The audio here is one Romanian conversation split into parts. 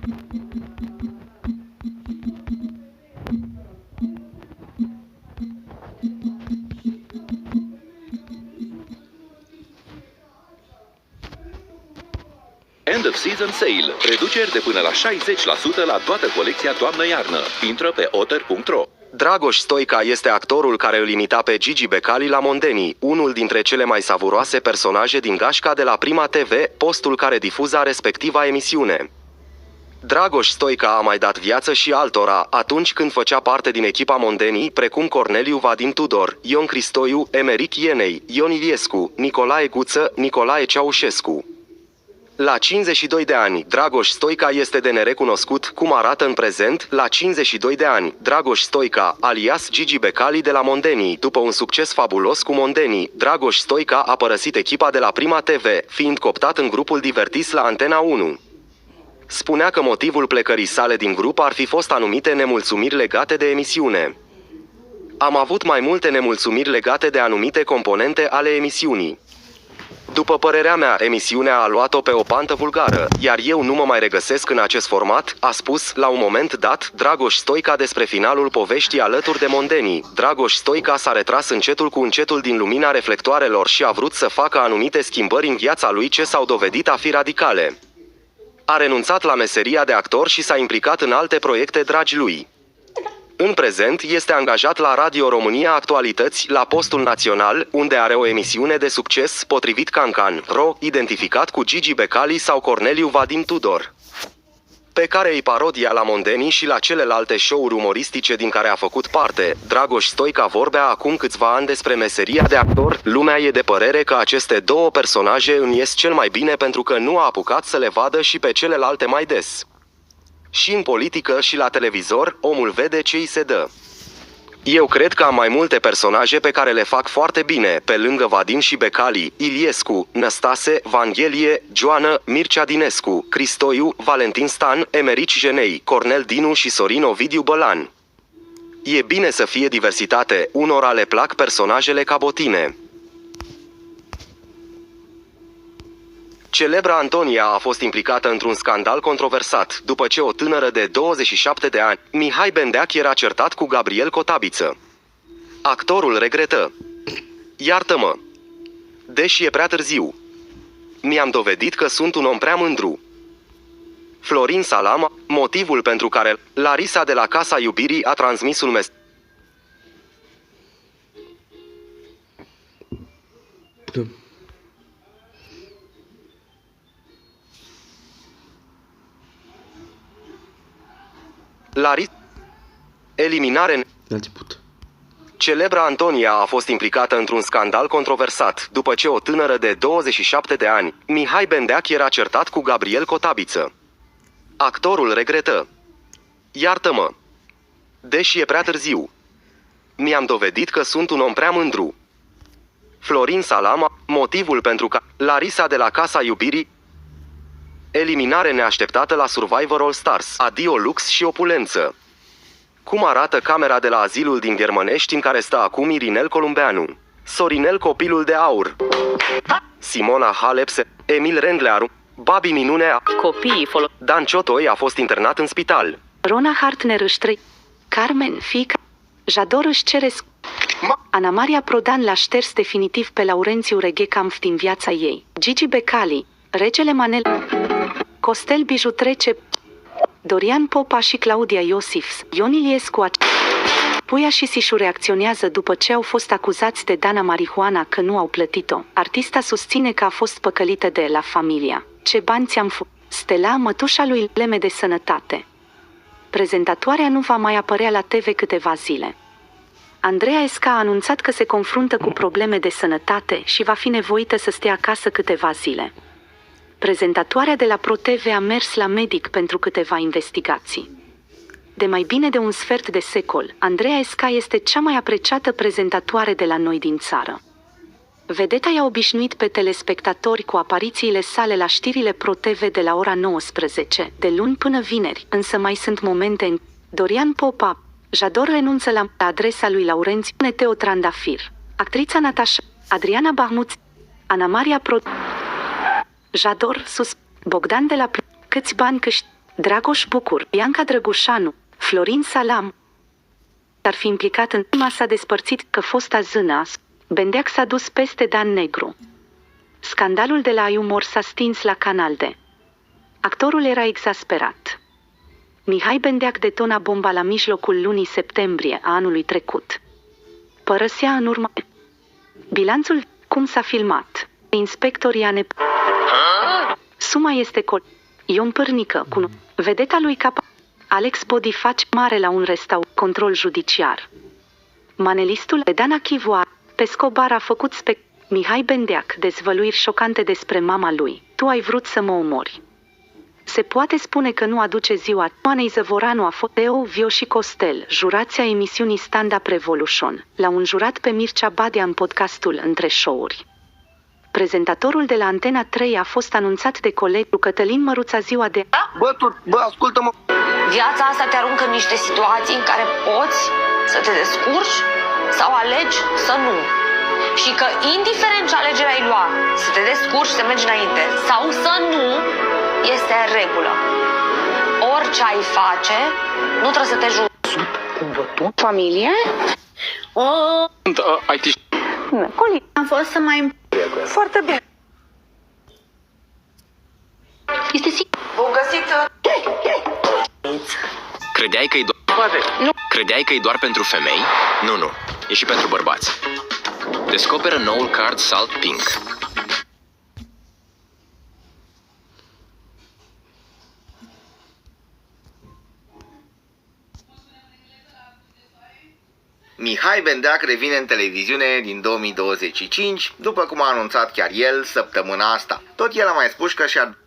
End of Season Sale. Reduceri de până la 60% la toată colecția toamnă-iarnă. Intră pe otter.ro. Dragoș Stoica este actorul care îl imita pe Gigi Becali la Mondenii, unul dintre cele mai savuroase personaje din gașca de la Prima TV, postul care difuza respectiva emisiune. Dragoș Stoica a mai dat viață și altora, atunci când făcea parte din echipa Mondenii, precum Corneliu Vadim Tudor, Ion Cristoiu, Emeric Ienei, Ion Iliescu, Nicolae Guță, Nicolae Ceaușescu. La 52 de ani, Dragoș Stoica este de nerecunoscut, cum arată în prezent, la 52 de ani, Dragoș Stoica, alias Gigi Becali de la Mondenii. După un succes fabulos cu Mondenii, Dragoș Stoica a părăsit echipa de la Prima TV, fiind cooptat în grupul Divertis la Antena 1. Spunea că motivul plecării sale din grup ar fi fost anumite nemulțumiri legate de emisiune. Am avut mai multe nemulțumiri legate de anumite componente ale emisiunii. După părerea mea, emisiunea a luat-o pe o pantă vulgară, iar eu nu mă mai regăsesc în acest format, a spus, la un moment dat, Dragoș Stoica despre finalul poveștii alături de Mondenii. Dragoș Stoica s-a retras încetul cu încetul din lumina reflectoarelor și a vrut să facă anumite schimbări în viața lui ce s-au dovedit a fi radicale. A renunțat la meseria de actor și s-a implicat în alte proiecte dragi lui. În prezent este angajat la Radio România Actualități, la Postul Național, unde are o emisiune de succes, potrivit Cancan.ro, identificat cu Gigi Becali sau Corneliu Vadim Tudor, pe care îi parodia la Mondenii și la celelalte show-uri umoristice din care a făcut parte. Dragoș Stoica vorbea acum câțiva ani despre meseria de actor. Lumea e de părere că aceste două personaje îmi ies cel mai bine pentru că nu a apucat să le vadă și pe celelalte mai des. Și în politică și la televizor, omul vede ce îi se dă. Eu cred că am mai multe personaje pe care le fac foarte bine, pe lângă Vadim și Becali, Iliescu, Năstase, Vanghelie, Joană, Mircea Dinescu, Cristoiu, Valentin Stan, Emerici Jenei, Cornel Dinu și Sorin Ovidiu Bălan. E bine să fie diversitate, unora le plac personajele ca botine. Celebra Antonia a fost implicată într-un scandal controversat, după ce o tânără de 27 de ani, Mihai Bendeac, era certat cu Gabriel Cotabiță. Actorul regretă: "Iartă-mă, deși e prea târziu. Mi-am dovedit că sunt un om prea mândru." Florin Salam, motivul pentru care Larisa de la Casa Iubirii a transmis un mesaj. Eliminare. Celebra Antonia a fost implicată într-un scandal controversat, după ce o tânără de 27 de ani, Mihai Bendeac, era certat cu Gabriel Cotabiță. Actorul regretă: "Iartă-mă, deși e prea târziu. Mi-am dovedit că sunt un om prea mândru." Florin Salam, motivul pentru care Larisa de la Casa Iubirii. Eliminare neașteptată la Survivor All Stars. Adio lux și opulență. Cum arată camera de la azilul din Ghermănești în care stă acum Irinel Columbeanu? Sorinel copilul de aur, Simona Halep, Emil Rendlearu, Babi Minunea, Copiii Dan Ciotoi a fost internat în spital. Rona Hartner își Carmen, fiica Jador își cere Ana Maria Prodan l-a șters definitiv pe Laurențiu Reghe-Kampf din viața ei. Gigi Becali, Regele Manel, Costel Biju trece, Dorian Popa și Claudia Iosif, Ion Iliescu, Puia și Sișu reacționează după ce au fost acuzați de Dana Marihuana că nu au plătit-o. Artista susține că a fost păcălită de La Familia. Ce bani ți-am Stella, mătușa lui, probleme de sănătate. Prezentatoarea nu va mai apărea la TV câteva zile. Andreea Esca a anunțat că se confruntă cu probleme de sănătate și va fi nevoită să stea acasă câteva zile. Prezentatoarea de la ProTV a mers la medic pentru câteva investigații. De mai bine de un sfert de secol, Andreea Esca este cea mai apreciată prezentatoare de la noi din țară. Vedeta i-a obișnuit pe telespectatori cu aparițiile sale la știrile ProTV de la ora 19, de luni până vineri, însă mai sunt momente în Dorian Popa, Jador renunță la adresa lui Laurențiu Neteo Trandafir, actrița Natasha, Adriana Bahmuț, Ana Maria Jador sus, Bogdan de la câți bani câști, Dragoș Bucur, Bianca Drăgușanu, Florin Salam ar fi implicat în prima s-a despărțit că fosta zână. Bendeac s-a dus peste Dan Negru. Scandalul de la Iumor s-a stins la Canal D. Actorul era exasperat. Mihai Bendeac detona bomba la mijlocul lunii septembrie a anului trecut. Părăsea în urmă. Bilanțul cum s-a filmat. Inspectorii ANP. Suma este Ion Pârnică cu vedeta lui Capa. Alex Bodi face mare la un restaurant. Control judiciar. Manelistul Dana Chivoa. Pescobar a făcut Mihai Bendeac dezvăluiri șocante despre mama lui. Tu ai vrut să mă omori. Se poate spune că nu aduce ziua. Oanei Zăvoranu a fost Teo, Vio și Costel, jurația emisiunii Stand Up Revolution. L-a înjurat pe Mircea Badea în podcastul Între Show-uri. Prezentatorul de la Antena 3 a fost anunțat de colegul Cătălin Măruța ziua de... Bă, ascultă-mă! Viața asta te aruncă în niște situații în care poți să te descurci sau alegi să nu. Și că indiferent ce alegere ai lua, să te descurci, să mergi înainte sau să nu, este în regulă. Orice ai face, nu trebuie să te juci. Familie? Coli. Am fost să mai... Foarte bine. Este sigur. Bun găsit. Credeai că e Credeai că e doar pentru femei? Nu. E și pentru bărbați. Descoperă noul card Salt Pink. Mihai Bendeac revine în televiziune din 2025, după cum a anunțat chiar el săptămâna asta. Tot el a mai spus că și-a...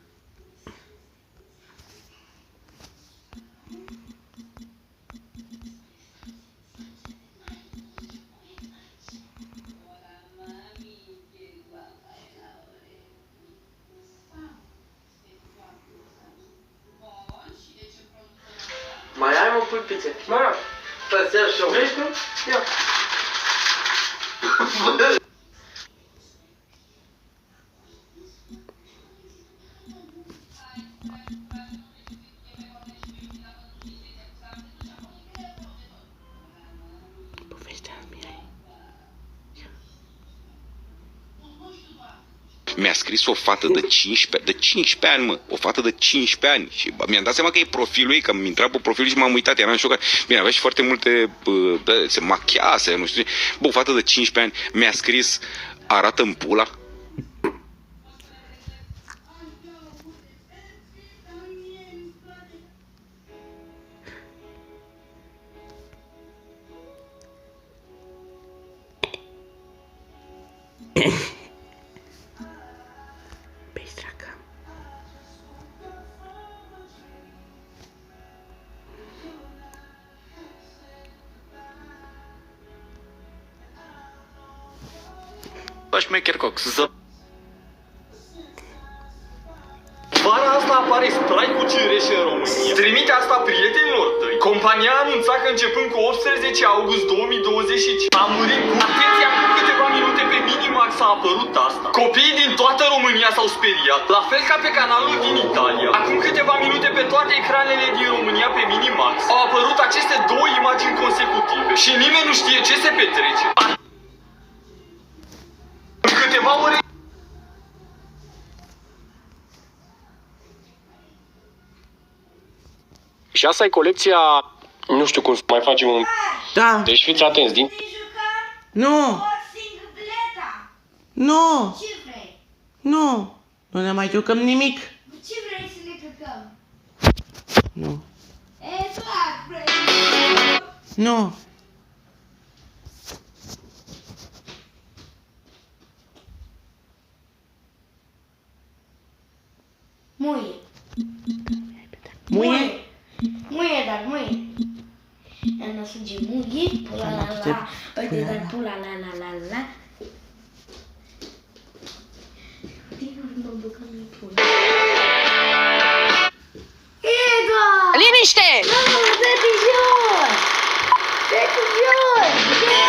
Mai ai mă pulpițe? Mă rog. Pățești și-o. Vrei tu? Ia. Mi-a scris o fată de 15 ani, mă, o fată de 15 ani și mi-am dat seama că e profilul ei, că mi intrat pe profilul și m-am uitat, eram șocat. Bine, avea și foarte multe, se machiase, nu știu ce. Bă, o fată de 15 ani mi-a scris, arată-mi pula. Șmecher Cox. Vara asta apare strike-ul Cireșe în România. Trimite asta prietenilor tăi. Compania a anunțat că începând cu 18 august 2025 a murit cu atenția cu câteva minute pe Minimax a apărut asta. Copiii din toată România s-au speriat, la fel ca pe canalul din Italia. Acum câteva minute pe toate ecranele din România pe Minimax au apărut aceste două imagini consecutive și nimeni nu știe ce se petrece. În câteva ore... Și asta e colecția... Nu știu cum să mai facem un... Da. Deci fiți atenți, din... Nu. Nu. Ce vrei? Nu. Nu ne mai jucăm nimic. Ce vrei să ne jucăm? Nu. E, doar vrei. Nu. Muie. Muie? Muie, dar muie. Ana sânge muie, pula la la. Uite, dar pula la la la la. Mă băgam în pula. Eduard! Liniște! Nu, dă-te jos! Dă-te jos! Nu!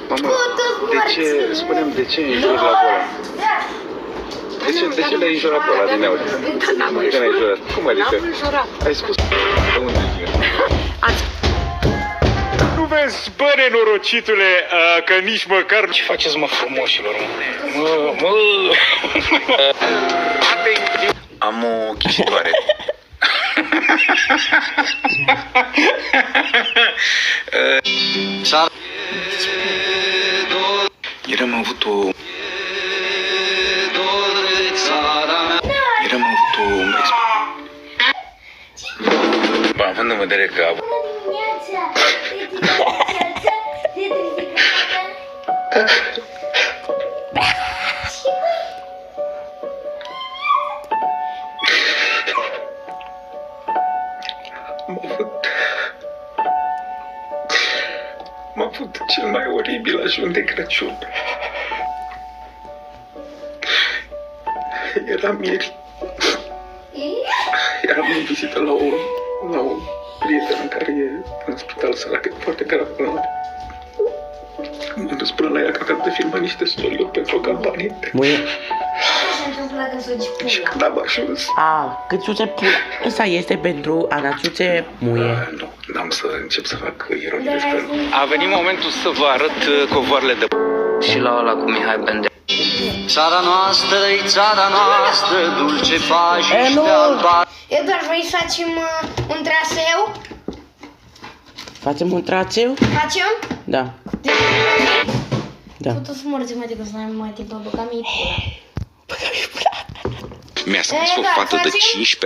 Mamă, de ce, spune-mi, de ce ești jos la volan? De ce l-ai jurat pe ăla din audio? De ce l-ai jurat? Cum adică? N-am jurat. Ai spus de unde vine? Nu vezi, bă, nenorocitule, că nici măcar... Ce faceți, mă, frumoșilor, mă? Am o ghicitoare. Ieri am avut o... Bă, având în vedere că... M-a avut cel mai oribil ajun de Crăciun. Eram ieri. Eram în vizită la o prietenă care e în spital săracă, foarte grav. M-am dus până la ea că de filma niște story-uri pentru o campanie. Muie. Ce se întâmplă când s-o Și pula? când am ajuns... Câțuțe pula. Ăsta este pentru Anaciuțe Muie. Nu, n-am să încep să fac ironii despre... A venit momentul să vă arăt covoarele de... Și la ăla cu Mihai Bendea. Țara noastră-i țara noastră, dulce pajiște alba. Eduard, vrei să facem un traseu? Facem un traseu? Facem? Da. Da. Tot o să morți mai decât să n-am mai timp, băga mi Mi-a scris o fată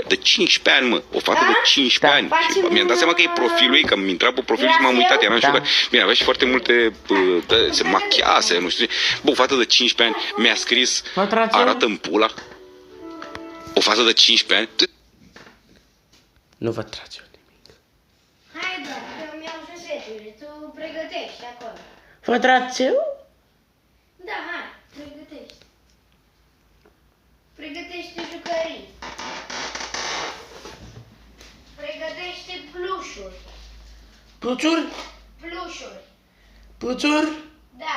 de 15 ani, mă. O fată de 15 ani. Și mi-am dat seama că e profilul ei, că am intrat pe profil și m-am uitat. Eram șocat. Bine, avea și foarte multe... se machiase, nu știu ce. Bă, o fată de 15 ani mi-a scris, arată-mi pula. O fată de 15 ani. Nu vă trage nimic. Hai, doar, că mi-au juseturi, tu pregătești acolo. Vă traseu? Da, hai, pregătești. Pregătește jucării. Pregătește plușuri. Pluțuri? Plușuri. Pluțuri? Da.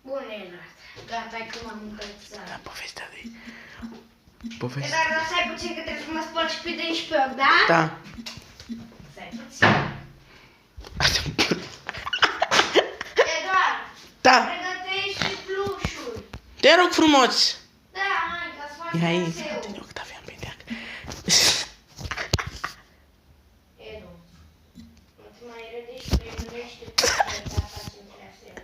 Bun, Eduard. Gata, că m-am încălțat. Povestea de... Eduard, dar stai puțin că trebuie să mă spăl și pe dinți și pe ochi, da? Da. Stai puțin. Eduard, Da. pregătește plușuri. Te rog frumos. Da, hai, ca să faci Ia aici, traseu. frate, Octavian Beneac. Edu, nu te mai râdești, pregătește plușuri ca să facem traseu.